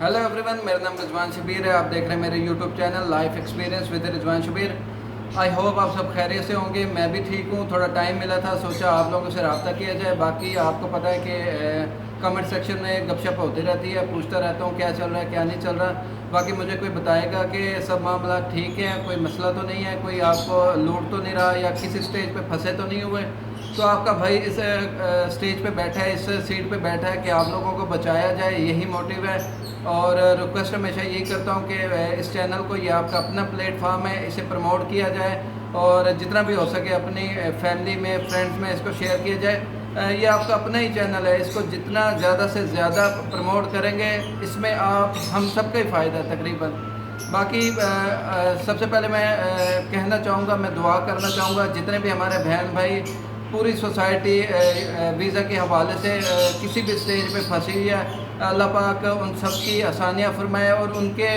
Hello everyone, मेरा नाम रिजवान शबीर है। आप देख रहे हैं मेरे YouTube channel life experience with Rizwan Shabbir. I hope आप सब खैरियत से होंगे। मैं भी ठीक हूँ। थोड़ा टाइम मिला था, सोचा आप लोगों से रब्ता किया जाए। बाकी आपको पता है कि कमेंट सेक्शन में गपशप होती रहती है, पूछता रहता हूँ क्या चल रहा है क्या नहीं चल रहा। बाकी मुझे कोई बताएगा कि सब मामला ठीक है, कोई मसला तो नहीं है, कोई आपको लूट तो नहीं रहा या किसी स्टेज पे फंसे तो नहीं हुए। तो आपका भाई इस स्टेज पे बैठा है, इस सीट पे बैठा है कि आप लोगों को बचाया जाए, यही मोटिव है। और रिक्वेस्ट हमेशा यही करता हूँ कि इस चैनल को, ये आपका अपना प्लेटफार्म है, इसे प्रमोट किया जाए और जितना भी हो सके अपनी फैमिली में, फ्रेंड्स में इसको शेयर किया जाए। ये आपका अपना ही चैनल है, इसको जितना ज़्यादा से ज़्यादा प्रमोट करेंगे इसमें आप हम सबका ही फ़ायदा है तकरीबन। बाकी सबसे पहले मैं कहना चाहूँगा, मैं दुआ करना चाहूँगा जितने भी हमारे बहन भाई पूरी सोसाइटी वीज़ा के हवाले से किसी भी स्टेज पे फंसी हुई है, अल्लाह पाक उन सब की आसानियाँ फरमाए और उनके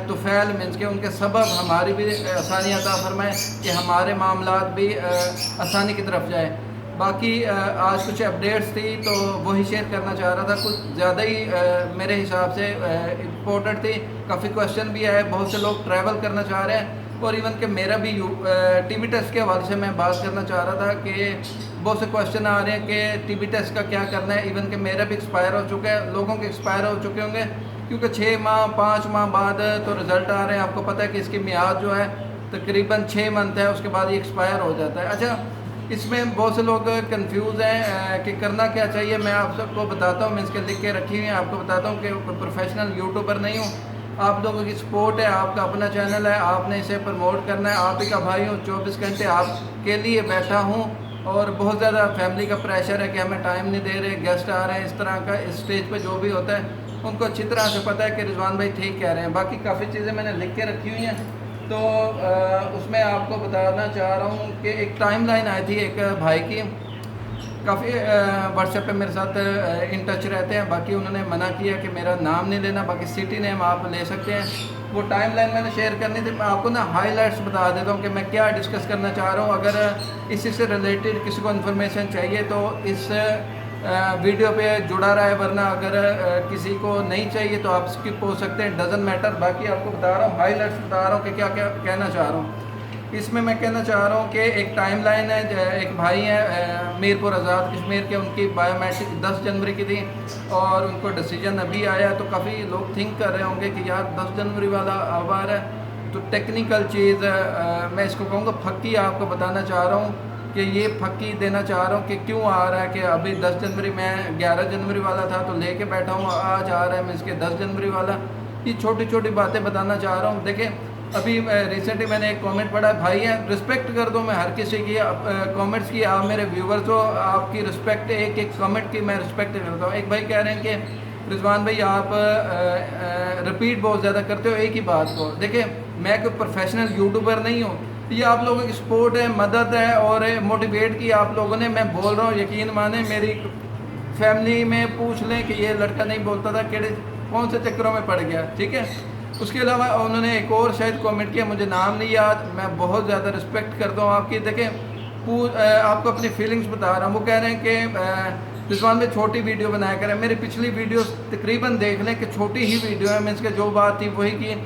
तुफ़ैल मीन्स के उनके सबब हमारी भी आसानियाँ अता फरमाए कि हमारे मामलात भी आसानी की तरफ जाए। बाकी आज कुछ अपडेट्स थी तो वही शेयर करना चाह रहा था। कुछ ज़्यादा ही मेरे हिसाब से इम्पोर्टेंट थी। काफ़ी क्वेश्चन भी आए, बहुत से लोग ट्रैवल करना चाह रहे हैं और इवन कि मेरा भी टीबी टेस्ट के हवाले से मैं बात करना चाह रहा था कि बहुत से क्वेश्चन आ रहे हैं कि टीबी टेस्ट का क्या करना है। इवन कि मेरा भी एक्सपायर हो चुका है, लोगों के एक्सपायर हो चुके होंगे क्योंकि 6 माह 5 माह बाद तो रिज़ल्ट आ रहे हैं। आपको पता है कि इसकी मियाद जो है तकरीबन 6 मंथ है, उसके बाद ये एक्सपायर हो जाता है। अच्छा, इसमें बहुत से लोग कंफ्यूज हैं कि करना क्या चाहिए। मैं आप सबको बताता हूँ, मैं इसके लिख के रखी हुई है, आपको बताता हूँ कि प्रोफेशनल यूट्यूबर नहीं हूँ। आप लोगों की सपोर्ट है, आपका अपना चैनल है, आपने इसे प्रमोट करना है। आप ही का भाई हूँ, 24 घंटे आपके लिए बैठा हूँ और बहुत ज़्यादा फैमिली का प्रेशर है कि हमें टाइम नहीं दे रहे, गेस्ट आ रहे हैं, इस तरह का इस स्टेज पे जो भी होता है उनको अच्छी तरह से पता है कि रिजवान भाई ठीक कह रहे हैं। बाकी काफ़ी चीज़ें मैंने लिख के रखी हुई हैं तो उसमें आपको बताना चाह रहा हूँ कि एक टाइम लाइन आई थी एक भाई की, काफ़ी व्हाट्सएप पे मेरे साथ इन टच रहते हैं। बाकी उन्होंने मना किया कि मेरा नाम नहीं लेना, बाकी सिटी नेम आप ले सकते हैं। वो टाइम लाइन मैंने शेयर करनी थी। मैं आपको ना हाईलाइट्स बता देता हूँ कि मैं क्या डिस्कस करना चाह रहा हूँ। अगर इसी से रिलेटेड किसी को इन्फॉर्मेशन चाहिए तो इस वीडियो पे जुड़ा रहा है, वरना अगर किसी को नहीं चाहिए तो आप स्किप हो सकते हैं, डजंट मैटर। बाकी आपको बता रहा हूँ, हाईलाइट्स बता रहा हूँ कि क्या क्या कहना चाह रहा हूँ। इसमें मैं कहना चाह रहा हूँ कि एक टाइम लाइन है। एक भाई हैं मीरपुर आज़ाद कश्मीर के, उनकी बायोमेट्रिक 10 जनवरी की थी और उनको डिसीजन अभी आया। तो काफ़ी लोग थिंक कर रहे होंगे कि यार 10 जनवरी वाला अब आ रहा है। तो टेक्निकल चीज़ मैं इसको कहूँगा फक्की आपको बताना चाह रहा हूँ कि ये फक्की देना चाह रहा हूँ कि क्यों आ रहा है। कि अभी 10 जनवरी, मैं 11 जनवरी वाला था तो लेके बैठा हूँ, आज आ रहा है मीन्स के 10 जनवरी वाला। ये छोटी छोटी बातें बताना चाह रहा हूँ। देखें, अभी रिसेंटली मैंने एक कमेंट पढ़ा, भाई है रिस्पेक्ट कर दो, मैं हर किसी की कमेंट्स की, आप मेरे व्यूवर्स हो, आपकी रिस्पेक्ट, एक एक कमेंट की मैं रिस्पेक्ट करता हूँ। एक भाई कह रहे हैं कि रिजवान भाई आप रिपीट बहुत ज़्यादा करते हो एक ही बात को। देखिए, मैं कोई प्रोफेशनल यूट्यूबर नहीं हूँ, ये आप लोगों की सपोर्ट है, मदद है और मोटिवेट की आप लोगों ने। मैं बोल रहा हूँ, यकीन माने, मेरी फैमिली में पूछ लें कि ये लड़का नहीं बोलता था, कौन से चक्करों में पड़ गया, ठीक है। उसके अलावा उन्होंने एक और शायद कमेंट किया, मुझे नाम नहीं याद। मैं बहुत ज़्यादा रिस्पेक्ट करता हूँ आपकी। देखें, आपको अपनी फीलिंग्स बता रहा हूँ। वो कह रहे हैं कि रिजवान में छोटी वीडियो बनाया करें। मेरी पिछली वीडियो तकरीबन देख लें कि छोटी ही वीडियो है, मीन्स के जो बात थी वही की।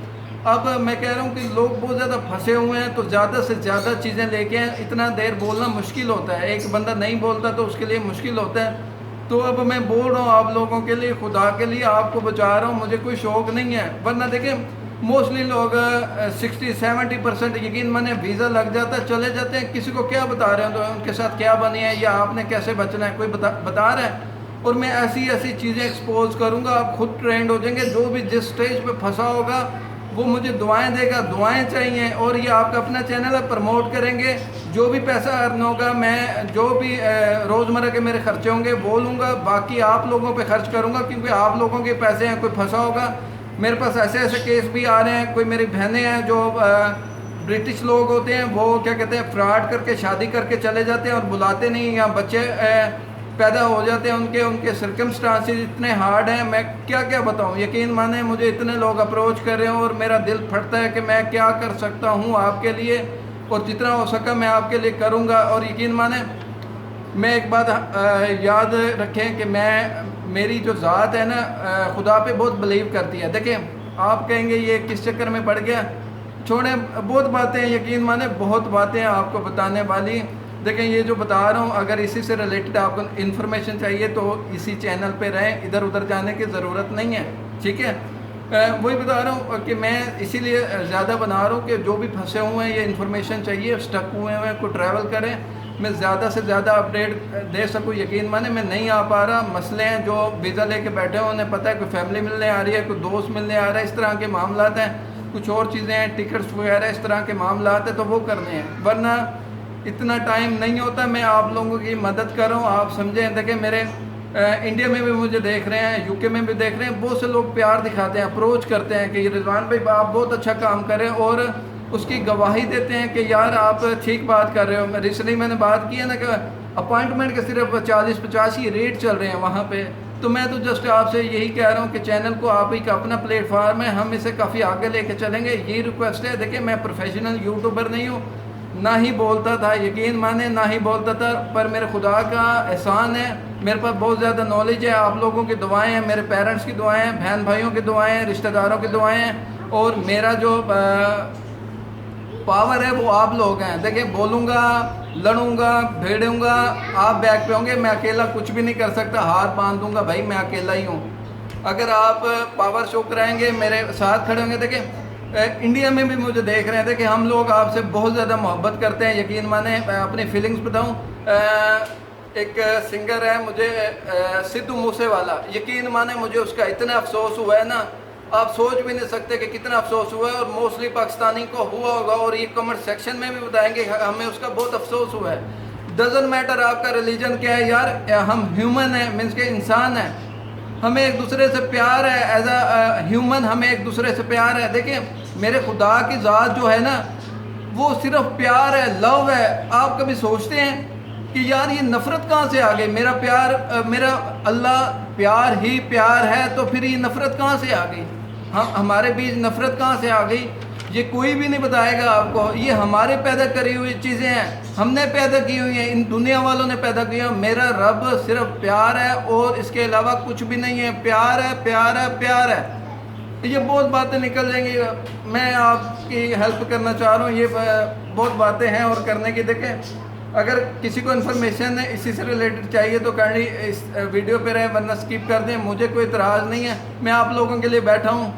अब मैं कह रहा हूँ कि लोग बहुत ज़्यादा फंसे हुए हैं तो ज़्यादा से ज़्यादा चीज़ें लेके आए। इतना देर बोलना मुश्किल होता है, एक बंदा नहीं बोलता तो उसके लिए मुश्किल होता है। तो अब मैं बोल रहा हूँ आप लोगों के लिए, खुदा के लिए आपको बचा रहा हूँ, मुझे कोई शौक़ नहीं है। वरना देखें, मोस्टली लोग 60-70% यकीन माने वीज़ा लग जाता है, चले जाते हैं। किसी को क्या बता रहे हैं तो उनके साथ क्या बनी है या आपने कैसे बचना है, कोई बता रहा है। और मैं ऐसी ऐसी चीज़ें एक्सपोज करूँगा, आप खुद ट्रेंड हो जाएंगे। जो भी जिस स्टेज पे फंसा होगा वो मुझे दुआएं देगा, दुआएं चाहिए। और ये आपका अपना चैनल है, प्रमोट करेंगे। जो भी पैसा अर्न होगा, मैं जो भी रोज़मर्रा के मेरे खर्चे होंगे वो लूँगा, बाकी आप लोगों पे खर्च करूँगा क्योंकि आप लोगों के पैसे हैं। कोई फंसा होगा, मेरे पास ऐसे ऐसे केस भी आ रहे हैं। कोई मेरी बहनें हैं जो ब्रिटिश लोग होते हैं, वो क्या कहते हैं, फ्रॉड करके शादी करके चले जाते हैं और बुलाते नहीं, या बच्चे पैदा हो जाते हैं, उनके सर्कमस्टांसेस इतने हार्ड हैं, मैं क्या क्या बताऊं। यकीन माने, मुझे इतने लोग अप्रोच कर रहे हैं और मेरा दिल फटता है कि मैं क्या कर सकता हूं आपके लिए, और जितना हो सका मैं आपके लिए करूंगा। और यकीन माने, मैं एक बात याद रखें कि میری جو ذات ہے نا خدا پہ بہت بلیو کرتی ہے. دیکھیں آپ کہیں گے یہ کس چکر میں پڑ گیا, چھوڑیں, بہت باتیں ہیں, یقین مانیں بہت باتیں ہیں آپ کو بتانے والی. دیکھیں یہ جو بتا رہا ہوں, اگر اسی سے ریلیٹڈ آپ کو انفارمیشن چاہیے تو اسی چینل پہ رہیں, ادھر ادھر جانے کی ضرورت نہیں ہے, ٹھیک ہے. وہی بتا رہا ہوں کہ میں اسی لیے زیادہ بنا رہا ہوں کہ جو بھی پھنسے ہوئے ہیں یہ انفارمیشن چاہیے, اسٹک ہوئے ہیں, کوئی ٹریول کریں, میں زیادہ سے زیادہ اپڈیٹ دے سکوں. یقین مانیں میں نہیں آ پا رہا, مسئلے ہیں, جو ویزا لے کے بیٹھے ہیں انہیں پتہ ہے کوئی فیملی ملنے آ رہی ہے, کوئی دوست ملنے آ رہا ہے, اس طرح کے معاملات ہیں, کچھ اور چیزیں ہیں, ٹکٹس وغیرہ اس طرح کے معاملات ہیں, تو وہ کرنے ہیں, ورنہ اتنا ٹائم نہیں ہوتا. میں آپ لوگوں کی مدد کر رہا ہوں, آپ سمجھیں. دیکھیں میرے انڈیا میں بھی مجھے دیکھ رہے ہیں, یو کے میں بھی دیکھ رہے ہیں, بہت سے لوگ پیار دکھاتے ہیں, اپروچ کرتے ہیں کہ رضوان بھائی آپ بہت اچھا کام کریں, اور اس کی گواہی دیتے ہیں کہ یار آپ ٹھیک بات کر رہے ہو. ریسنٹلی میں نے بات کی ہے نا کہ اپوائنٹمنٹ کے صرف 40-50 ہی ریٹ چل رہے ہیں وہاں پہ. تو میں تو جسٹ آپ سے یہی کہہ رہا ہوں کہ چینل کو آپ ہی کا اپنا پلیٹ فارم ہے, ہم اسے کافی آگے لے کے چلیں گے, یہی ریکویسٹ ہے. دیکھیں میں پروفیشنل یوٹیوبر نہیں ہوں, نہ ہی بولتا تھا, یقین مانیں نہ ہی بولتا تھا, پر میرے خدا کا احسان ہے, میرے پاس بہت زیادہ نالج ہے. آپ لوگوں کی دعائیں ہیں, میرے پیرنٹس کی دعائیں ہیں, بہن بھائیوں کی دعائیں ہیں, رشتہ داروں کی دعائیں ہیں, اور میرا جو پاور ہے وہ آپ لوگ ہیں. دیکھیں بولوں گا, لڑوں گا, بھیڑوں گا, آپ بیک پہ ہوں گے, میں اکیلا کچھ بھی نہیں کر سکتا, ہاتھ باندھ دوں گا بھائی میں اکیلا ہی ہوں. اگر آپ پاور شو کرائیں گے, میرے ساتھ کھڑے ہوں گے. دیکھیں انڈیا میں بھی مجھے دیکھ رہے ہیں, دیکھیں ہم لوگ آپ سے بہت زیادہ محبت کرتے ہیں. یقین مانیں اپنی فیلنگز بتاؤں, ایک سنگر ہے مجھے سدھو موسے والا, یقین مانیں مجھے اس کا اتنا افسوس ہوا ہے نا, آپ سوچ بھی نہیں سکتے کہ کتنا افسوس ہوا ہے, اور موسٹلی پاکستانی کو ہوا ہوگا, اور یہ کمنٹ سیکشن میں بھی بتائیں گے ہمیں اس کا بہت افسوس ہوا ہے. ڈزنٹ میٹر آپ کا ریلیجن کیا ہے یار, ہم ہیومن ہیں, مینس کہ انسان ہیں, ہمیں ایک دوسرے سے پیار ہے, ایز اے ہیومن ہمیں ایک دوسرے سے پیار ہے. دیکھیں میرے خدا کی ذات جو ہے نا وہ صرف پیار ہے, لو ہے. آپ کبھی سوچتے ہیں کہ یار یہ نفرت کہاں سے آ گئی؟ میرا پیار, میرا اللہ پیار ہی پیار ہے, تو پھر یہ نفرت کہاں سے آ گئی؟ ہمارے بیچ نفرت کہاں سے آ گئی؟ یہ کوئی بھی نہیں بتائے گا آپ کو. یہ ہمارے پیدا کری ہوئی چیزیں ہیں, ہم نے پیدا کی ہوئی ہیں, ان دنیا والوں نے پیدا کی ہیں. میرا رب صرف پیار ہے اور اس کے علاوہ کچھ بھی نہیں ہے. پیار ہے, پیار ہے, پیار ہے. یہ بہت باتیں نکل جائیں گی, میں آپ کی ہیلپ کرنا چاہ رہا ہوں. یہ بہت باتیں ہیں اور کرنے کی. دیکھیں اگر کسی کو انفارمیشن اسی سے ریلیٹڈ چاہیے تو کائنڈلی اس ویڈیو پہ رہیں, ورنہ اسکپ کر دیں. مجھے کوئی اعتراض نہیں ہے, میں آپ لوگوں کے لیے بیٹھا ہوں.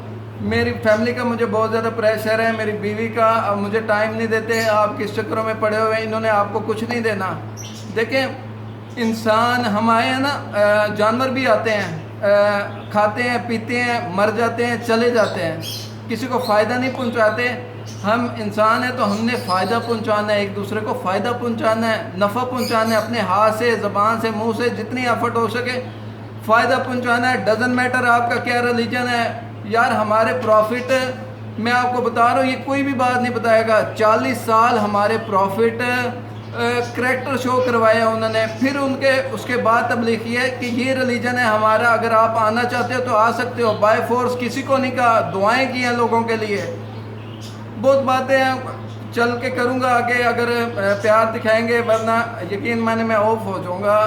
میری فیملی کا مجھے بہت زیادہ پریشر ہے, میری بیوی کا, اب مجھے ٹائم نہیں دیتے. آپ کس چکروں میں پڑے ہوئے ہیں, انہوں نے آپ کو کچھ نہیں دینا. دیکھیں انسان ہم آئے ہیں نا, جانور بھی آتے ہیں, کھاتے ہیں, پیتے ہیں, مر جاتے ہیں, چلے جاتے ہیں, کسی کو فائدہ نہیں پہنچاتے. ہم انسان ہیں تو ہم نے فائدہ پہنچانا ہے, ایک دوسرے کو فائدہ پہنچانا ہے, نفع پہنچانا ہے, اپنے ہاتھ سے, زبان سے, منہ سے جتنی ایفرٹ ہو سکے فائدہ پہنچانا ہے. ڈزنٹ میٹر آپ کا کیا ریلیجن ہے یار. ہمارے پروفٹ, میں آپ کو بتا رہا ہوں, یہ کوئی بھی بات نہیں بتائے گا. 40 سال ہمارے پروفٹ کریکٹر شو کروایا انہوں نے, پھر ان کے اس کے بعد تبلیغ کی ہے کہ یہ ریلیجن ہے ہمارا, اگر آپ آنا چاہتے ہو تو آ سکتے ہو. بائی فورس کسی کو نہیں کہا, دعائیں کی ہیں لوگوں کے لیے. بہت باتیں ہیں, چل کے کروں گا آگے اگر پیار دکھائیں گے, ورنہ یقین مانے میں آف ہو جاؤں گا.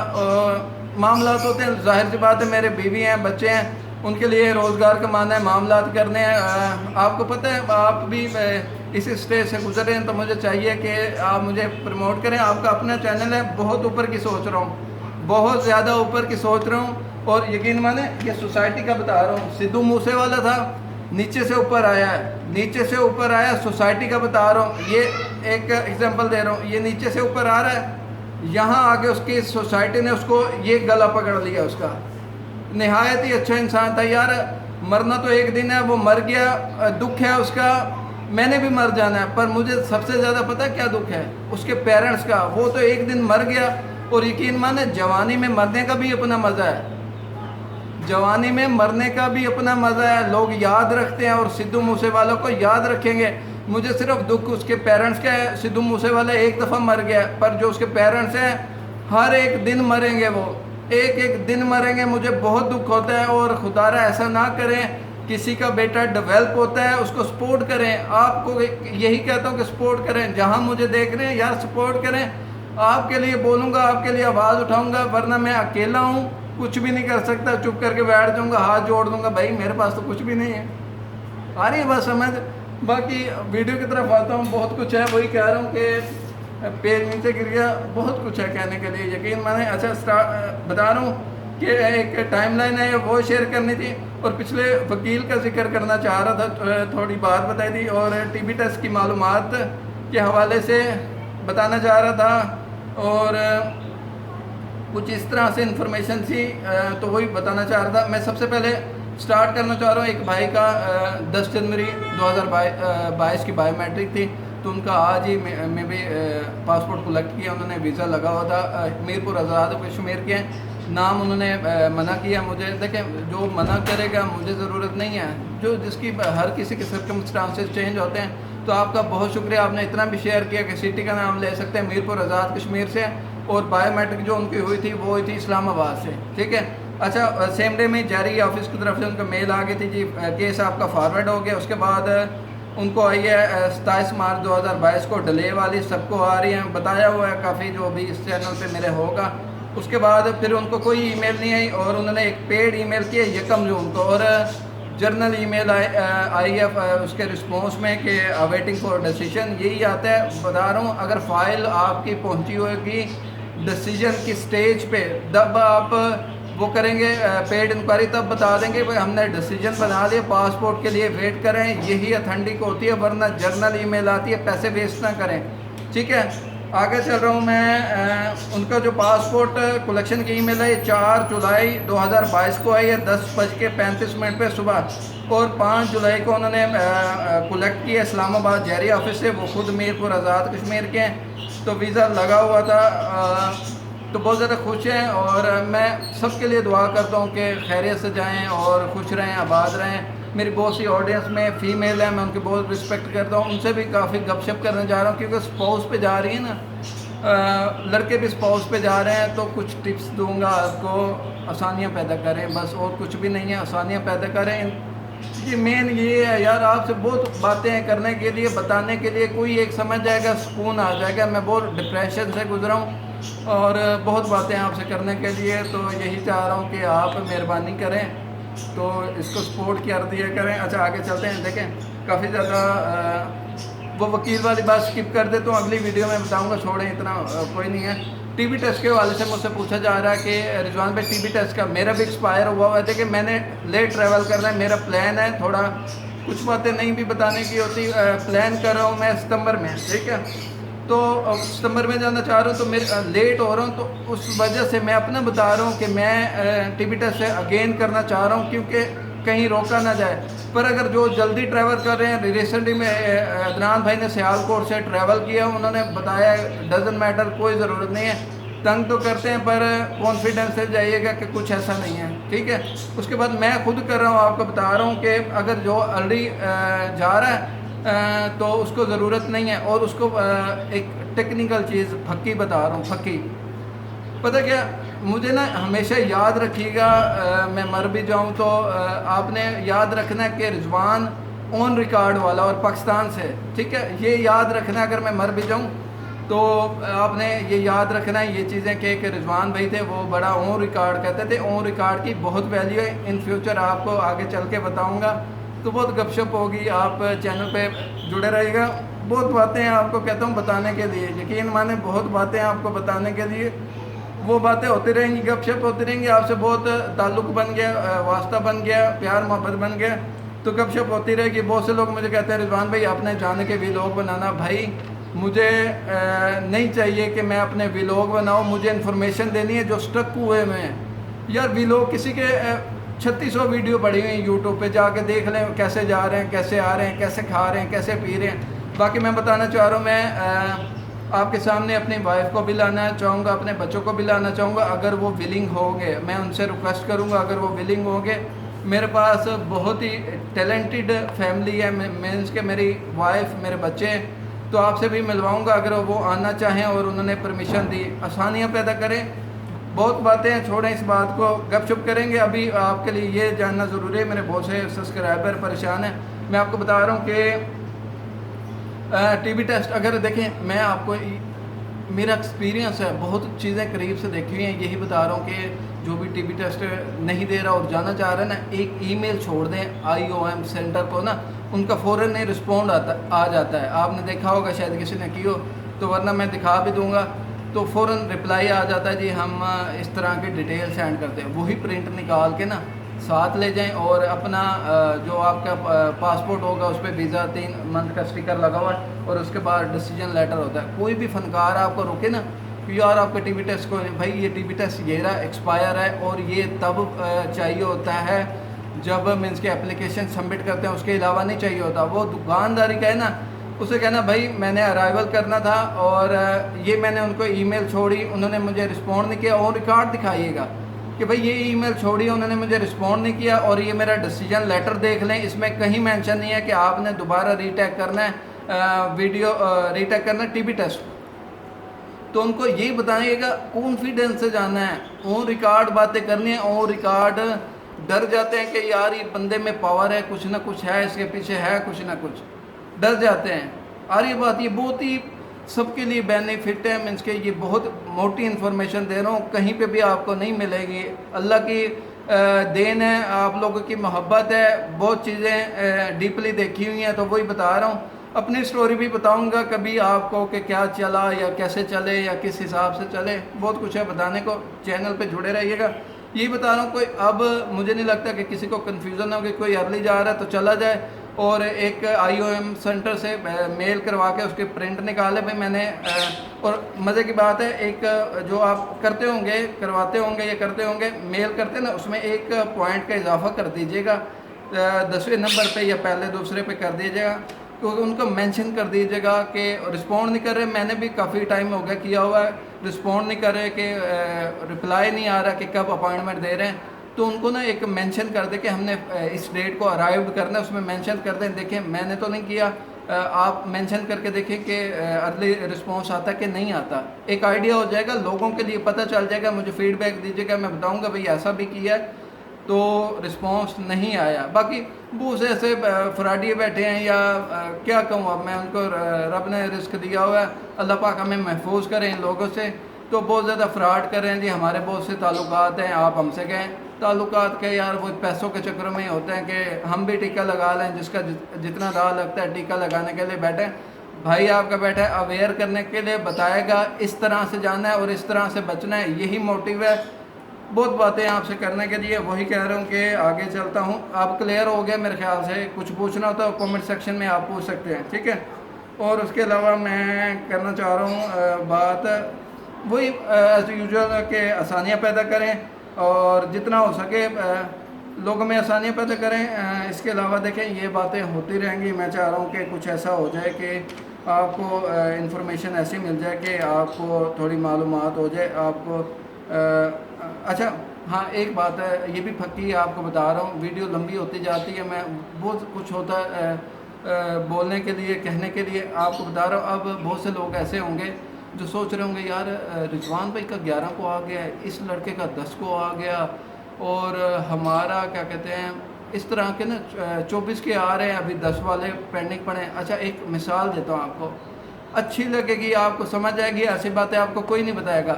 معاملات ہوتے ہیں, ظاہر سی بات ہے, میرے بیوی ہیں, بچے ہیں, ان کے لیے روزگار کمانا ہے, معاملات کرنے ہیں. آپ کو پتہ ہے آپ بھی اس اسٹیج سے گزر رہے ہیں, تو مجھے چاہیے کہ آپ مجھے پروموٹ کریں. آپ کا اپنا چینل ہے, بہت اوپر کی سوچ رہا ہوں, بہت زیادہ اوپر کی سوچ رہا ہوں. اور یقین مانے یہ سوسائٹی کا بتا رہا ہوں, سدھو موسے والا تھا, نیچے سے اوپر آیا ہے, نیچے سے اوپر آیا. سوسائٹی کا بتا رہا ہوں, یہ ایک ایگزامپل دے رہا ہوں. یہ نیچے سے اوپر آ رہا ہے, یہاں آگے اس کی سوسائٹی نے اس کو یہ گلا پکڑ لیا. اس کا نہایت ہی اچھا انسان تھا یار, مرنا تو ایک دن ہے, وہ مر گیا, دکھ ہے اس کا. میں نے بھی مر جانا ہے, پر مجھے سب سے زیادہ پتہ کیا دکھ ہے اس کے پیرنٹس کا. وہ تو ایک دن مر گیا, اور یقین مانے جوانی میں مرنے کا بھی اپنا مزہ ہے, جوانی میں مرنے کا بھی اپنا مزہ ہے. لوگ یاد رکھتے ہیں, اور سدھو موسے والوں کو یاد رکھیں گے. مجھے صرف دکھ اس کے پیرنٹس کا ہے. سدھو موسے والا ایک دفعہ مر گیا, پر جو اس کے پیرنٹس ہیں ہر ایک دن مریں گے, وہ ایک ایک دن مریں گے. مجھے بہت دکھ ہوتا ہے, اور خدا را ایسا نہ کریں. کسی کا بیٹا ڈیولپ ہوتا ہے اس کو سپورٹ کریں. آپ کو یہی کہتا ہوں کہ سپورٹ کریں. جہاں مجھے دیکھ رہے ہیں یار سپورٹ کریں. آپ کے لیے بولوں گا, آپ کے لیے آواز اٹھاؤں گا, ورنہ میں اکیلا ہوں, कुछ भी नहीं कर सकता, चुप करके बैठ जाऊँगा, हाथ जोड़ दूँगा, भाई मेरे पास तो कुछ भी नहीं है। आ रही है बात समझ। बाकी वीडियो की तरफ आता हूँ, बहुत कुछ है, वही कह रहा हूँ कि पेज नीचे गिर गया, बहुत कुछ है कहने के लिए, यकीन माने। अच्छा बता रहा हूँ कि एक टाइमलाइन है वो शेयर करनी थी, और पिछले वकील का जिक्र करना चाह रहा था, थोड़ी बात बताई थी, और टीबी टेस्ट की मालूमात के हवाले से बताना चाह रहा था, और कुछ इस तरह से इन्फॉर्मेशन थी, तो वही बताना चाह रहा था। मैं सबसे पहले स्टार्ट करना चाह रहा हूँ, एक भाई का 10 जनवरी 2022 की बायोमेट्रिक थी, तो उनका आज ही में भी पासपोर्ट कलेक्ट किया, उन्होंने वीज़ा लगा हुआ था, मीरपुर आज़ाद कश्मीर के नाम उन्होंने मना किया मुझे। देखें, जो मना करेगा मुझे ज़रूरत नहीं है, जो जिसकी हर किसी के सर्कमस्टांसेस चेंज होते हैं। तो आपका बहुत शुक्रिया, आपने इतना भी शेयर किया कि सिटी का नाम ले सकते हैं, मीरपुर आज़ाद कश्मीर से, और बायोमेट्रिक जो उनकी हुई थी वो हुई थी इस्लामाबाद से, ठीक है। अच्छा, सेम डे में जारी ऑफिस की तरफ से उनका मेल आ गई थी जी, केस आपका फॉरवर्ड हो गया। उसके बाद उनको आई है 27 मार्च 2022 को डिले वाली, सबको आ रही है, बताया हुआ है काफ़ी, जो भी इस चैनल पे मेरे होगा। उसके बाद फिर उनको कोई ईमेल नहीं आई, और उन्होंने एक पेड ईमेल किया 1 जून को, और जर्नल ईमेल आई है उसके रिस्पॉन्स में कि अवेटिंग फॉर डिसीजन, यही आता है। बता रहा हूँ, अगर फाइल आपकी पहुँची होगी डिसीजन की स्टेज पे, तब आप वो करेंगे पेड इंक्वायरी, तब बता देंगे भाई हमने डिसीजन बना लिया, पासपोर्ट के लिए वेट करें, यही अथेंटिक होती है, वरना जर्नल ईमेल आती है, पैसे वेस्ट ना करें, ठीक है। आगे चल रहा हूँ मैं। उनका जो पासपोर्ट कलेक्शन की ईमेल है 4 जुलाई 2022 को आई है 10:35 पे सुबह, और 5 जुलाई को उन्होंने कलेक्ट किया इस्लामाबाद जहरी ऑफिस से, वो खुद मीरपुर आज़ाद कश्मीर के हैं, तो वीज़ा लगा हुआ था। तो बहुत ज़्यादा खुश हैं, और मैं सबके लिए दुआ करता हूँ कि खैरियत से जाएं और खुश रहें, आबाद रहें। मेरी बहुत सी ऑडियंस में फ़ीमेल है, मैं उनकी बहुत रिस्पेक्ट करता हूँ, उनसे भी काफ़ी गपशप करने जा रहा हूँ, क्योंकि स्पाउस पे जा रही है ना, लड़के भी स्पाउस पे जा रहे हैं, तो कुछ टिप्स दूंगा आपको, आसानियाँ पैदा करें, बस और कुछ भी नहीं है, आसानियाँ पैदा करें। ये मेन ये है यार, आपसे बहुत बातें हैं करने के लिए, बताने के लिए, कोई एक समझ जाएगा, सुकून आ जाएगा। मैं बहुत डिप्रेशन से गुजरा हूँ, और बहुत बातें आपसे करने के लिए, तो यही चाह रहा हूँ कि आप मेहरबानी करें, तो इसको सपोर्ट कर दिया करें। अच्छा, आगे चलते हैं। देखें, काफ़ी ज़्यादा वो वकील वाली बात स्किप कर दे, तो अगली वीडियो में बताऊंगा, छोड़ें, इतना कोई नहीं है। टीबी टेस्ट के हवाले से मुझसे पूछा जा रहा है कि रिजवान भाई टीबी टेस्ट का मेरा भी एक्सपायर हुआ है। देखिए, मैंने लेट ट्रैवल करना है, मेरा प्लान है, थोड़ा कुछ बातें नहीं भी बताने की होती, प्लान कर रहा हूँ मैं सितंबर में, ठीक है। तो सितंबर में जाना चाह रहा हूँ, तो मेरे लेट हो रहा हूँ, तो उस वजह से मैं अपना बता रहा हूँ कि मैं टीबी टेस्ट से अगेन करना चाह रहा हूँ, क्योंकि कहीं रोका ना जाए। पर अगर जो जल्दी ट्रैवल कर रहे हैं, रिसेंटली में अदनान भाई ने सियालकोट से ट्रैवल किया, उन्होंने बताया डजन मैटर, कोई ज़रूरत नहीं है, तंग तो करते हैं पर कॉन्फिडेंस से जाइएगा कि कुछ ऐसा नहीं है, ठीक है। उसके बाद मैं खुद कर रहा हूँ, आपको बता रहा हूँ कि अगर जो ऑलरेडी जा रहा है तो उसको ज़रूरत नहीं है, और उसको एक टेक्निकल चीज़ फक्की बता रहा हूँ, फक्की। पता क्या, मुझे ना हमेशा याद रखिएगा, मैं मर भी जाऊँ तो आपने याद रखना है कि रिजवान ऑन रिकॉर्ड वाला और पाकिस्तान से, ठीक है, ये याद रखना है। अगर मैं मर भी जाऊँ तो आपने ये याद रखना है ये चीज़ें कि रिजवान भाई थे, वो बड़ा ऑन रिकॉर्ड कहते थे। ऑन रिकॉर्ड की बहुत वैल्यू है, इन फ्यूचर आपको आगे चल के बताऊँगा, तो बहुत गपशप होगी, आप चैनल पे जुड़े रहिएगा। बहुत बातें हैं आपको कहता हूँ बताने के लिए, यकीन माने बहुत बातें हैं आपको बताने के लिए, वो बातें होती रहेंगी, गपशप होती रहेंगी, आपसे बहुत ताल्लुक़ बन गया, वास्ता बन गया, प्यार मोहब्बत बन गया, तो गपशप होती रहेगी। बहुत से लोग मुझे कहते हैं रिजवान भाई आपने जाने के व्लॉग बनाना। भाई मुझे नहीं चाहिए कि मैं अपने व्लॉग बनाऊँ, मुझे इन्फॉर्मेशन देनी है जो स्टक हुए में यार। व्लॉग किसी के 3600 वीडियो पड़ी हुई यूट्यूब पे, जाके देख लें कैसे जा रहे हैं, कैसे आ रहे हैं, कैसे खा रहे हैं, कैसे पी रहे हैं। बाकी मैं बताना चाह रहा हूँ, मैं आपके सामने अपनी वाइफ को भी लाना चाहूँगा, अपने बच्चों को भी लाना चाहूँगा, अगर वो विलिंग होंगे। मैं उनसे रिक्वेस्ट करूँगा अगर वो विलिंग होंगे। मेरे पास बहुत ही टैलेंटेड फैमिली है, मीन्स के मेरी वाइफ, मेरे बच्चे, तो आपसे भी मिलवाऊँगा अगर वो आना चाहें और उन्होंने परमिशन दी। आसानियाँ पैदा करें, बहुत बातें हैं, छोड़ें इस बात को, गपशप करेंगे। अभी आपके लिए ये जानना ज़रूरी है, मेरे बहुत से सब्सक्राइबर परेशान हैं। मैं आपको बता रहा हूँ कि टीबी टेस्ट, अगर देखें मैं आपको میرا ایکسپیرینس ہے، بہت چیزیں قریب سے دیکھی ہوئی ہیں، یہی بتا رہا ہوں کہ جو بھی ٹی بی ٹیسٹ نہیں دے رہا اور جانا چاہ رہا ہے نا، ایک ای میل چھوڑ دیں IOM سینٹر کو نا، ان کا فوراً نہیں رسپونڈ آ جاتا ہے. آپ نے دیکھا ہوگا شاید کسی نے کی ہو، تو ورنہ میں دکھا بھی دوں گا، تو فوراً رپلائی آ جاتا ہے جی ہم اس طرح کی ڈیٹیل سینڈ کرتے ہیں. وہی پرنٹ نکال کے نا ساتھ لے جائیں، اور اپنا جو آپ کا پاسپورٹ ہوگا اس پہ ویزا 3 منتھ کا اسٹیکر لگا ہوا ہے، اور اس کے بعد ڈیسیجن لیٹر ہوتا ہے. کوئی بھی فنکار آپ کو روکے نا کہ یار آپ کا ٹی بی ٹیسٹ کو، بھائی یہ ٹی بی ٹیسٹ یہ رہا ایکسپائر ہے، اور یہ تب چاہیے ہوتا ہے جب مینس کے اپلیکیشن سبمٹ کرتے ہیں، اس کے علاوہ نہیں چاہیے ہوتا. وہ دکانداری کا ہے نا، اسے کہنا بھائی میں نے ارائیول کرنا تھا اور یہ میں نے ان کو ای میل چھوڑی، انہوں نے مجھے رسپونڈ نہیں کیا، اور ریکارڈ دکھائیے گا کہ بھائی یہ ای میل چھوڑی انہوں نے مجھے رسپونڈ نہیں کیا، اور یہ میرا ڈیسیجن لیٹر دیکھ لیں، اس میں کہیں مینشن نہیں ہے کہ آپ نے دوبارہ ریٹیک کرنا ہے ویڈیو ریٹیک کرنا ہے ٹی بی ٹیسٹ. تو ان کو یہی بتائیے گا، کانفیڈنس سے جانا ہے، اون ریکارڈ باتیں کرنی ہیں. اون ریکارڈ ڈر جاتے ہیں کہ یار یہ بندے میں پاور ہے، کچھ نہ کچھ ہے، اس کے پیچھے ہے کچھ نہ کچھ، ڈر جاتے ہیں. اور یہ بات یہ بہت ہی سب کے لیے بینیفٹ ہے، مینس کہ یہ بہت موٹی انفارمیشن دے رہا ہوں، کہیں پہ بھی آپ کو نہیں ملے گی. اللہ کی دین ہے، آپ لوگوں کی محبت ہے، بہت چیزیں ڈیپلی دیکھی ہوئی ہیں، تو وہی بتا رہا ہوں. اپنی سٹوری بھی بتاؤں گا کبھی آپ کو کہ کیا چلا یا کیسے چلے یا کس حساب سے چلے، بہت کچھ ہے بتانے کو. چینل پہ جڑے رہیے گا. یہی بتا رہا ہوں، کوئی اب مجھے نہیں لگتا کہ کسی کو کنفیوژن ہو کہ کوئی ارلی جا رہا ہے تو چلا جائے اور ایک IOM سینٹر سے میل کروا کے اس کے پرنٹ نکالے. بھائی میں نے اور مزے کی بات ہے، ایک جو آپ کرتے ہوں گے، کرواتے ہوں گے یا کرتے ہوں گے، میل کرتے نا، اس میں ایک پوائنٹ کا اضافہ کر دیجیے گا 10ویں نمبر پہ یا پہلے دوسرے پہ کر دیجیے گا، کیونکہ ان کو مینشن کر دیجیے گا کہ رسپونڈ نہیں کر رہے. میں نے بھی کافی ٹائم ہو گیا کیا ہوا ہے، رسپونڈ نہیں کر رہے، کہ رپلائی نہیں آ رہا کہ کب اپائنٹمنٹ دے رہے ہیں. تو ان کو نا ایک مینشن کر دے کہ ہم نے اس ڈیٹ کو ارائیوڈ کرنا ہے، اس میں مینشن کر دیں. دیکھیں میں نے تو نہیں کیا، آپ مینشن کر کے دیکھیں کہ ارلی رسپانس آتا کہ نہیں آتا. ایک آئیڈیا ہو جائے گا، لوگوں کے لیے پتہ چل جائے گا. مجھے فیڈ بیک دیجیے گا، میں بتاؤں گا بھئی ایسا بھی کیا ہے تو رسپانس نہیں آیا. باقی بہت سے ایسے فراڈی بیٹھے ہیں، یا کیا کہوں اب میں ان کو، رب نے رزق دیا ہوا ہے، اللہ پاک ہمیں محفوظ کریں ان لوگوں سے. تو بہت زیادہ فراڈ کر رہے ہیں جی. ہمارے بہت سے تعلقات ہیں، آپ ہم سے کہیں تعلقات کے یار وہ پیسوں کے چکروں میں ہی ہوتے ہیں کہ ہم بھی ٹیکہ لگا لیں، جس کا جتنا داؤ لگتا ہے ٹیکہ لگانے کے لیے بیٹھے. بھائی آپ کا بیٹھا ہے اویئر کرنے کے لیے، بتائے گا اس طرح سے جانا ہے اور اس طرح سے بچنا ہے، یہی موٹیو ہے. بہت باتیں آپ سے کرنے کے لیے، وہی کہہ رہا ہوں کہ آگے چلتا ہوں. آپ کلیئر ہو گئے میرے خیال سے. کچھ پوچھنا ہو تو کامنٹ سیکشن میں آپ پوچھ سکتے ہیں، ٹھیک ہے. اور اس کے علاوہ میں کرنا چاہ رہا ہوں بات وہی ایز یوزول کہ آسانیاں پیدا کریں اور جتنا ہو سکے لوگوں میں آسانیاں پیدا کریں. اس کے علاوہ دیکھیں یہ باتیں ہوتی رہیں گی. میں چاہ رہا ہوں کہ کچھ ایسا ہو جائے کہ آپ کو انفارمیشن ایسی مل جائے کہ آپ کو تھوڑی معلومات ہو جائے. آپ کو اچھا ہاں ایک بات ہے، یہ بھی پھکی آپ کو بتا رہا ہوں، ویڈیو لمبی ہوتی جاتی ہے، میں بہت کچھ ہوتا ہے بولنے کے لیے، کہنے کے لیے. آپ کو بتا رہا ہوں اب بہت سے لوگ ایسے ہوں گے جو سوچ رہے ہوں گے یار رضوان بھائی کا 11 کو آ گیا ہے، اس لڑکے کا 10 کو آ گیا، اور ہمارا کیا کہتے ہیں اس طرح کے نا 24 کے آ رہے ہیں، ابھی 10 والے پینڈنگ پڑے ہیں. اچھا ایک مثال دیتا ہوں آپ کو، اچھی لگے گی، آپ کو سمجھ آئے گی. ایسی باتیں آپ کو کوئی نہیں بتائے گا.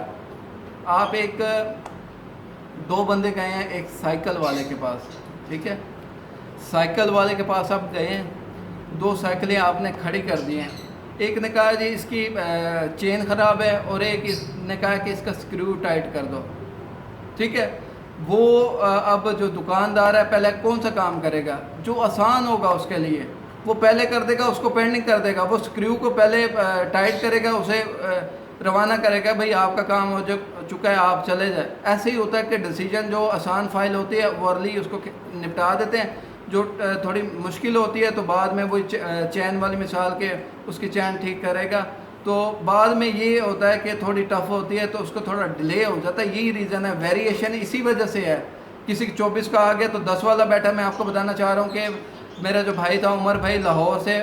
آپ ایک 2 بندے گئے ہیں ایک سائیکل والے کے پاس، ٹھیک ہے. سائیکل والے کے پاس آپ گئے ہیں، 2 سائیکلیں آپ نے کھڑی کر دی ہیں. ایک نے کہا جی اس کی چین خراب ہے، اور ایک اس نے کہا کہ اس کا سکریو ٹائٹ کر دو، ٹھیک ہے. وہ اب جو دکاندار ہے پہلے کون سا کام کرے گا؟ جو آسان ہوگا اس کے لیے وہ پہلے کر دے گا، اس کو پینڈنگ کر دے گا. وہ سکریو کو پہلے ٹائٹ کرے گا، اسے روانہ کرے گا، بھئی آپ کا کام ہو چکا ہے، آپ چلے جائیں. ایسے ہی ہوتا ہے کہ ڈیسیجن جو آسان فائل ہوتی ہے وہ ارلی اس کو نپٹا دیتے ہیں. جو تھوڑی مشکل ہوتی ہے تو بعد میں وہی چین والی مثال کے اس کی چین ٹھیک کرے گا. تو بعد میں یہ ہوتا ہے کہ تھوڑی ٹف ہوتی ہے تو اس کو تھوڑا ڈیلے ہو جاتا ہے. یہی ریزن ہے، ویریشن اسی وجہ سے ہے. کسی 24 کا آ گیا تو 10 والا بیٹھا. میں آپ کو بتانا چاہ رہا ہوں کہ میرا جو بھائی تھا عمر بھائی، لاہور سے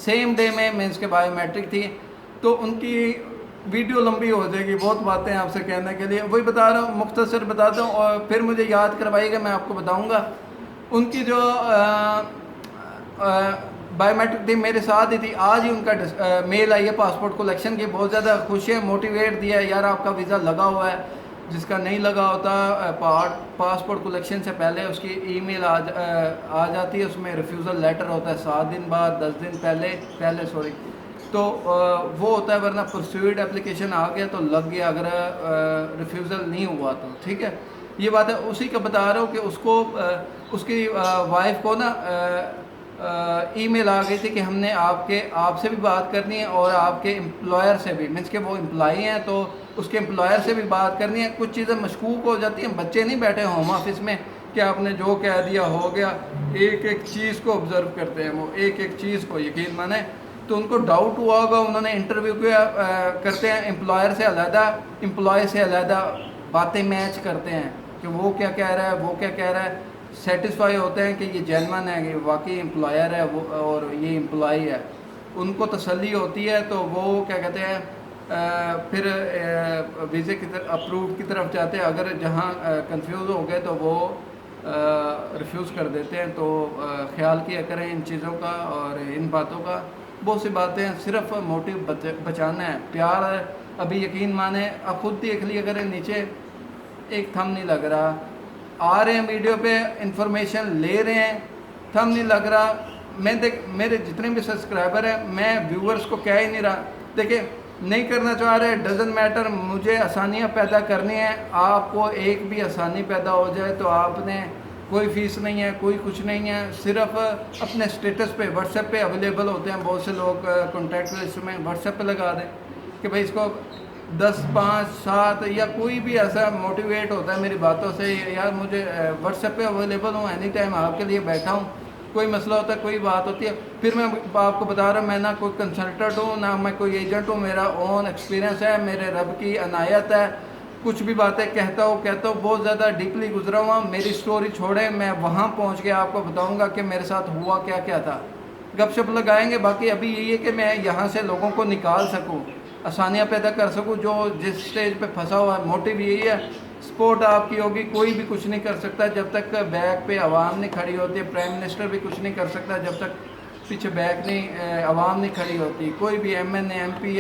سیم ڈے میں مینس کے بایو میٹرک تھی. تو ان کی ویڈیو لمبی ہو جائے گی، بہت باتیں آپ سے کہنے کے لیے. وہی بتا رہا ہوں، مختصر بتاتا ہوں، اور پھر مجھے یاد کروائیے گا، میں آپ کو بتاؤں گا. ان کی جو बायोमेट्रिक थी, मेरे साथ ही थी। आज ही उनका मेल आई है पासपोर्ट कलेक्शन की, बहुत ज़्यादा खुश है, मोटिवेट दिया है, यार आपका वीज़ा लगा हुआ है। जिसका नहीं लगा होता पासपोर्ट कलेक्शन से पहले उसकी ईमेल आ जाती है, उसमें रिफ्यूज़ल लेटर होता है 7 दिन बाद, 10 दिन पहले सॉरी, तो वो होता है। वरना परस्यूड एप्लीकेशन आ गया तो लग गया, अगर रिफ्यूज़ल नहीं हुआ तो ठीक है। ये बात है, उसी का बता रहा हूँ कि उसको उसकी वाइफ को ना ईमेल आ गई थी कि हमने आपसे भी बात करनी है और आपके एम्प्लॉयर से भी, मीन्स के वो एम्प्लॉई हैं तो उसके एम्प्लॉयर से भी बात करनी है। कुछ चीज़ें मशकूक हो जाती हैं, बच्चे नहीं बैठे होम ऑफिस में कि आपने जो कह दिया हो गया, एक एक चीज़ को ऑब्ज़र्व करते हैं वो, एक एक चीज़ को यकीन माने। तो उनको डाउट हुआ होगा, उन्होंने इंटरव्यू किया, करते हैं एम्प्लॉयर से अलहदा, एम्प्लॉय से अलहदा बातें मैच करते हैं कि वो क्या कह रहा है, वो क्या कह रहा है, सेटिस्फाई होते हैं कि ये जेन्युइन है, कि वाकई एम्प्लॉयर है वो और ये एम्प्लॉई है, उनको तसल्ली होती है। तो वो क्या कहते हैं फिर वीज़े की तरफ अप्रूव की तरफ जाते हैं। अगर जहाँ कंफ्यूज हो गए तो वो रिफ्यूज़ कर देते हैं। तो ख्याल किया करें इन चीज़ों का और इन बातों का। बहुत सी बातें सिर्फ मोटिव बचाना है, प्यार अभी यकीन माने, अब खुद देख लिया करें, नीचे एक थंब नहीं लग रहा, आ रहे हैं वीडियो पे इंफॉर्मेशन ले रहे हैं, थंब नहीं लग रहा। मेरे जितने भी सब्सक्राइबर हैं, मैं व्यूअर्स को कह ही नहीं रहा, देखिए नहीं करना चाह रहे, डजेंट मैटर, मुझे आसानियाँ पैदा करनी है। आपको एक भी आसानी पैदा हो जाए तो आपने कोई फ़ीस नहीं है, कोई कुछ नहीं है, सिर्फ अपने स्टेटस पे व्हाट्सएप पे अवेलेबल होते हैं बहुत से लोग, कॉन्टैक्ट लिस्ट में व्हाट्सएप पे लगा दें कि भाई इसको 10, 5, 7 या कोई भी ऐसा मोटिवेट होता है मेरी बातों से, यार मुझे व्हाट्सएप पे अवेलेबल हूँ, एनी टाइम आपके लिए बैठा हूँ, कोई मसला होता है, कोई बात होती है। फिर मैं आपको बता रहा हूँ, मैं ना कोई कंसल्टेंट हूँ, ना मैं कोई एजेंट हूँ, मेरा ओन एक्सपीरियंस है, मेरे रब की अनायत है। कुछ भी बातें कहता हूँ बहुत ज़्यादा डीपली गुजरा हुआ। मेरी स्टोरी छोड़े, मैं वहाँ पहुँच के आपको बताऊँगा कि मेरे साथ हुआ क्या क्या था, गपशप लगाएंगे। बाकी अभी यही है कि मैं यहाँ से लोगों को निकाल सकूँ, आसानियाँ पैदा कर सकूँ। जो जिस स्टेज पे फंसा हुआ है, मोटिव यही है, सपोर्ट आपकी होगी, कोई भी कुछ नहीं कर सकता जब तक बैक पे आवाम नहीं खड़ी होती है। प्राइम मिनिस्टर भी कुछ नहीं कर सकता जब तक पीछे बैक नहीं आवाम नहीं खड़ी होती। कोई भी MNA MP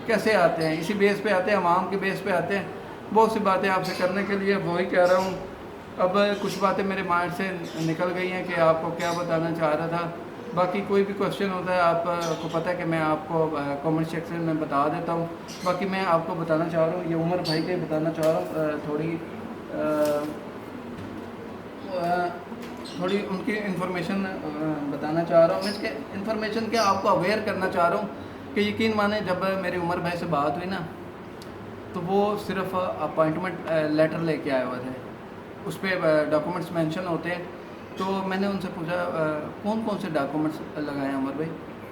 कैसे आते हैं, इसी बेस पे आते हैं, आवाम के बेस पे आते हैं। बहुत सी बातें आपसे करने के लिए वही कह रहा हूँ। अब कुछ बातें मेरे माइंड से निकल गई हैं कि आपको क्या बताना चाह रहा था। बाकी कोई भी क्वेश्चन होता है, आपको पता है कि मैं आपको कमेंट सेक्शन में बता देता हूँ। बाकी मैं आपको बताना चाह रहा हूँ, ये उमर भाई के बताना चाह रहा हूँ, थोड़ी उनकी इन्फॉर्मेशन बताना चाह रहा हूँ। मैं इसके इन्फॉर्मेशन के आपको अवेयर करना चाह रहा हूँ कि यकीन माने, जब मेरी उमर भाई से बात हुई ना, तो वो सिर्फ अपॉइंटमेंट लेटर लेके आए हुए थे, उस पर डॉक्यूमेंट्स मेंशन होते हैं। तो मैंने उनसे पूछा कौन कौन से डॉक्यूमेंट्स लगाए हैं उमर भाई,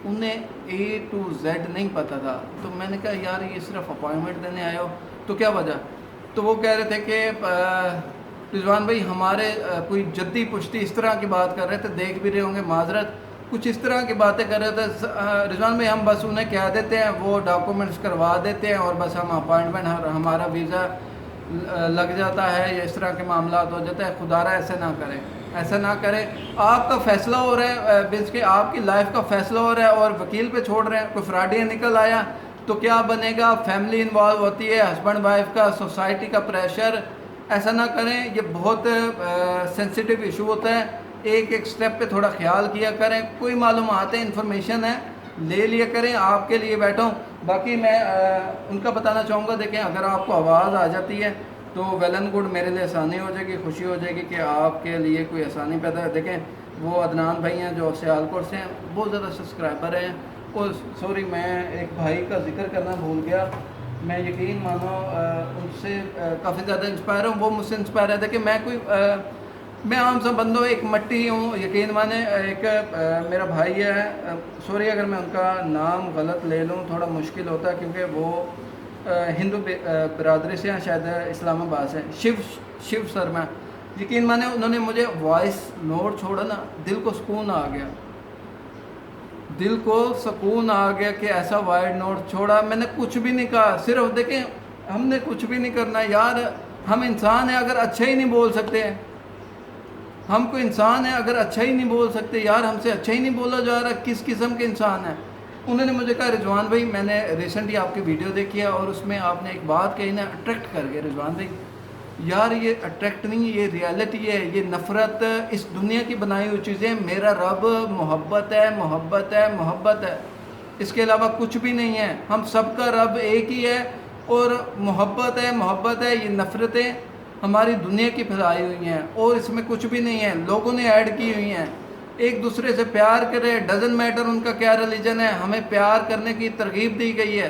उन्हें A to Z नहीं पता था। तो मैंने कहा यार ये सिर्फ अपॉइंटमेंट देने आए हो, तो क्या वजह? तो वो कह रहे थे कि रिजवान भाई हमारे कोई जद्दी पुश्ती इस तरह की बात कर रहे थे, देख भी रहे होंगे, माजरत कुछ इस तरह की बातें कर रहे थे। रिजवान भाई हम बस उन्हें कह देते हैं, वो डॉक्यूमेंट्स करवा देते हैं और बस हम अपॉइंटमेंट, हमारा वीज़ा लग जाता है, या इस तरह के मामला हो जाते हैं। खुदारा ऐसे ना करें, ऐसा ना करें। आपका फ़ैसला हो रहा है, बेच के आपकी लाइफ का फ़ैसला हो रहा है और वकील पे छोड़ रहे हैं। कोई फ्रॉडिया निकल आया तो क्या बनेगा? फैमिली इन्वॉल्व होती है, हस्बैंड वाइफ का, सोसाइटी का प्रेशर। ऐसा ना करें, ये बहुत सेंसिटिव इशू होता है। एक एक स्टेप पे थोड़ा ख्याल किया करें। कोई मालूमात है, इन्फॉर्मेशन है, ले लिया करें, आपके लिए बैठा हूँ। बाकी मैं उनका बताना चाहूँगा, देखें अगर आपको आवाज़ आ जाती है तो वेल एंड गुड, मेरे लिए आसानी हो जाएगी, खुशी हो जाएगी कि आपके लिए कोई आसानी पैदा है। देखें वो अदनान भाई हैं जो सियालकोट से हैं, बहुत ज़्यादा सब्सक्राइबर हैं। और सॉरी, मैं एक भाई का जिक्र करना भूल गया, मैं यकीन मानो उनसे काफ़ी ज़्यादा इंस्पायर हूँ, वो मुझसे इंस्पायर है। देखिए मैं आम सा बंदो एक मट्टी हूँ, यकीन माने। एक मेरा भाई है, सॉरी अगर मैं उनका नाम गलत ले लूँ, थोड़ा मुश्किल होता है क्योंकि वो हिंदू बिरादरी से हैं, शायद इस्लामाबाद से, शिव शर्मा। यकीन माने उन्होंने मुझे वॉइस नोट छोड़ा ना, दिल को सुकून आ गया, दिल को सुकून आ गया कि ऐसा वॉइस नोट छोड़ा। मैंने कुछ भी नहीं कहा, सिर्फ देखें हमने कुछ भी नहीं करना यार, हम इंसान हैं, अगर अच्छे ही नहीं बोल सकते ہم کوئی انسان ہے اگر اچھا ہی نہیں بول سکتے؟ یار ہم سے اچھا ہی نہیں بولا جا رہا، کس قسم کے انسان ہیں؟ انہوں نے مجھے کہا رضوان بھائی میں نے ریسنٹلی آپ کی ویڈیو دیکھی ہے اور اس میں آپ نے ایک بات کہی نا اٹریکٹ کر گئے رضوان بھائی. یار یہ اٹریکٹ نہیں، یہ ریالٹی ہے، یہ نفرت اس دنیا کی بنائی ہوئی چیزیں. میرا رب محبت ہے، محبت ہے، محبت ہے، اس کے علاوہ کچھ بھی نہیں ہے. ہم سب کا رب ایک ہی ہے اور محبت ہے، محبت ہے. یہ نفرتیں ہماری دنیا کی پھیلائی ہوئی ہیں اور اس میں کچھ بھی نہیں ہے، لوگوں نے ایڈ کی ہوئی ہیں. ایک دوسرے سے پیار کرے، ڈزنٹ میٹر ان کا کیا ریلیجن ہے، ہمیں پیار کرنے کی ترغیب دی گئی ہے.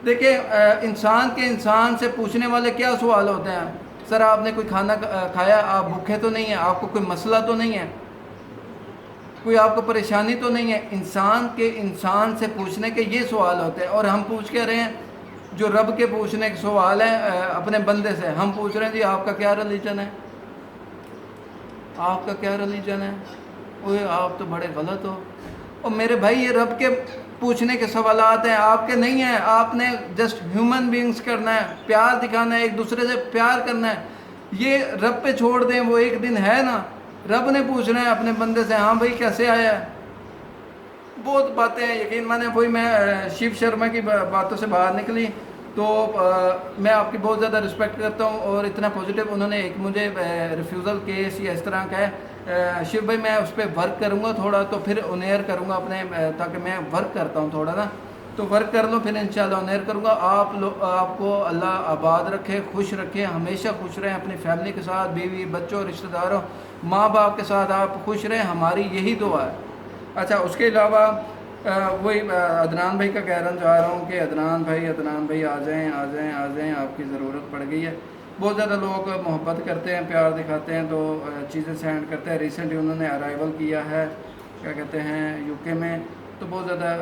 دیکھیں انسان کے انسان سے پوچھنے والے کیا سوال ہوتے ہیں؟ سر آپ نے کوئی کھانا کھایا؟ آپ بھوکے تو نہیں ہیں؟ آپ کو کوئی مسئلہ تو نہیں ہے؟ کوئی آپ کو پریشانی تو نہیں ہے؟ انسان کے انسان سے پوچھنے کے یہ سوال ہوتے ہیں. اور ہم پوچھ کے رہے ہیں جو رب کے پوچھنے کے سوال ہیں اپنے بندے سے. ہم پوچھ رہے ہیں جی آپ کا کیا ریلیجن ہے؟ آپ کا کیا ریلیجن ہے؟ اوہ آپ تو بڑے غلط ہو. اور میرے بھائی یہ رب کے پوچھنے کے سوالات ہیں، آپ کے نہیں ہیں. آپ نے جسٹ ہیومن بینگز کرنا ہے، پیار دکھانا ہے، ایک دوسرے سے پیار کرنا ہے. یہ رب پہ چھوڑ دیں، وہ ایک دن ہے نا رب نے پوچھنا ہے اپنے بندے سے ہاں بھائی کیسے آیا ہے. بہت باتیں ہیں یقین مانے. وہی میں شیو شرما کی باتوں سے باہر نکلی تو میں آپ کی بہت زیادہ رسپیکٹ کرتا ہوں اور اتنا پوزیٹیو. انہوں نے ایک مجھے ریفیوزل کیس یا اس طرح کا ہے شیو بھائی میں اس پہ ورک کروں گا تھوڑا تو پھر آن ایئر کروں گا اپنے، تاکہ میں ورک کرتا ہوں تھوڑا نا تو ورک کر لوں پھر انشاءاللہ آن ایئر کروں گا. آپ کو اللہ آباد رکھے، خوش رکھے، ہمیشہ خوش رہیں اپنی فیملی کے ساتھ، بیوی بچوں رشتہ داروں ماں باپ کے ساتھ آپ خوش رہیں، ہماری یہی دعا ہے. اچھا اس کے علاوہ وہی عدنان بھائی کا کہنا چاہ رہا ہوں کہ عدنان بھائی آ جائیں آپ کی ضرورت پڑ گئی ہے. بہت زیادہ لوگ محبت کرتے ہیں، پیار دکھاتے ہیں تو چیزیں سینڈ کرتے ہیں. ریسنٹلی انہوں نے ارائیول کیا ہے کیا کہتے ہیں یو کے میں، تو بہت زیادہ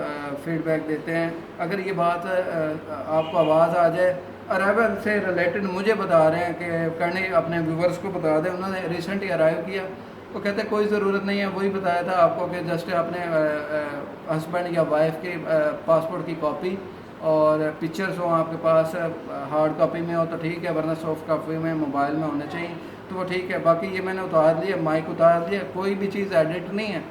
فیڈ بیک دیتے ہیں. اگر یہ بات آپ کو آواز آ جائے ارائیول سے ریلیٹڈ مجھے بتا رہے ہیں کہ کرنی اپنے ویورز کو بتا دیں. انہوں نے ریسنٹلی ارائیو کیا، وہ کہتے ہیں کوئی ضرورت نہیں ہے. وہی بتایا تھا آپ کو کہ جسٹ اپنے ہسبینڈ یا وائف کے پاسپورٹ کی کاپی اور پکچرز ہوں آپ کے پاس، ہارڈ کاپی میں ہو تو ٹھیک ہے، ورنہ سافٹ کاپی میں موبائل میں ہونے چاہیے تو وہ ٹھیک ہے. باقی یہ میں نے اتار لیا، مائک اتار لیا، کوئی بھی چیز ایڈٹ نہیں ہے،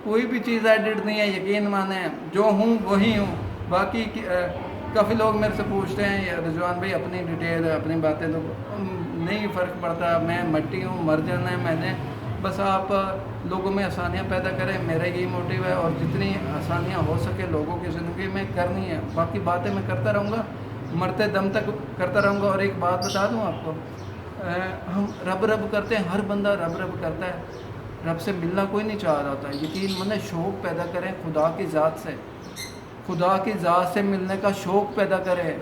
کوئی بھی چیز ایڈٹ نہیں ہے. یقین مانیں جو ہوں وہی ہوں. باقی کافی لوگ میرے سے پوچھتے ہیں رضوان بھائی اپنی ڈیٹیل اپنی باتیں، تو نہیں فرق پڑتا. میں مٹی ہوں، مر جانا ہے میں نے. بس آپ لوگوں میں آسانیاں پیدا کریں، میرا یہی موٹیو ہے. اور جتنی آسانیاں ہو سکے لوگوں کی زندگی میں کرنی ہے. باقی باتیں میں کرتا رہوں گا، مرتے دم تک کرتا رہوں گا. اور ایک بات بتا دوں آپ کو، ہم رب کرتے ہیں، ہر بندہ رب کرتا ہے. رب سے ملنا کوئی نہیں چاہ رہا ہوتا. یقین مانے شوق پیدا کریں خدا کی ذات سے، خدا کی ذات سے ملنے کا شوق پیدا کریں.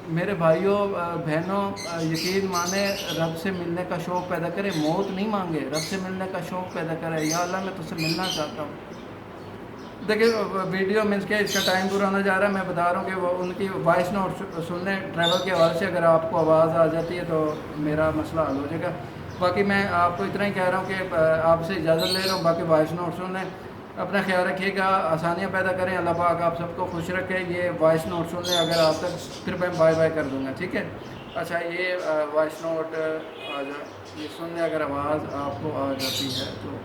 میرے بھائیوں بہنوں یقین مانے رب سے ملنے کا شوق پیدا کرے. موت نہیں مانگے، رب سے ملنے کا شوق پیدا کرے. یا اللہ میں تجھ سے ملنا چاہتا ہوں. دیکھیں ویڈیو مینس کے اس کا ٹائم پورا ہونے جا رہا ہے. میں بتا رہا ہوں کہ وہ ان کی وائس نوٹ سن لیں ٹریول کے حوالے سے. اگر آپ کو آواز آ جاتی ہے تو میرا مسئلہ حل ہو جائے گا. باقی میں آپ کو اتنا ہی کہہ رہا ہوں کہ آپ سے اجازت لے رہا ہوں. باقی وائس نوٹ سن لیں، اپنا خیال رکھیے گا، آسانیاں پیدا کریں. اللہ پاک آپ سب کو خوش رکھے. یہ وائس نوٹ سن لیں اگر آپ تک، پھر میں بائے بائے کر دوں گا، ٹھیک ہے. اچھا یہ وائس نوٹ یہ سن لیں اگر آواز آپ کو آ جاتی ہے تو.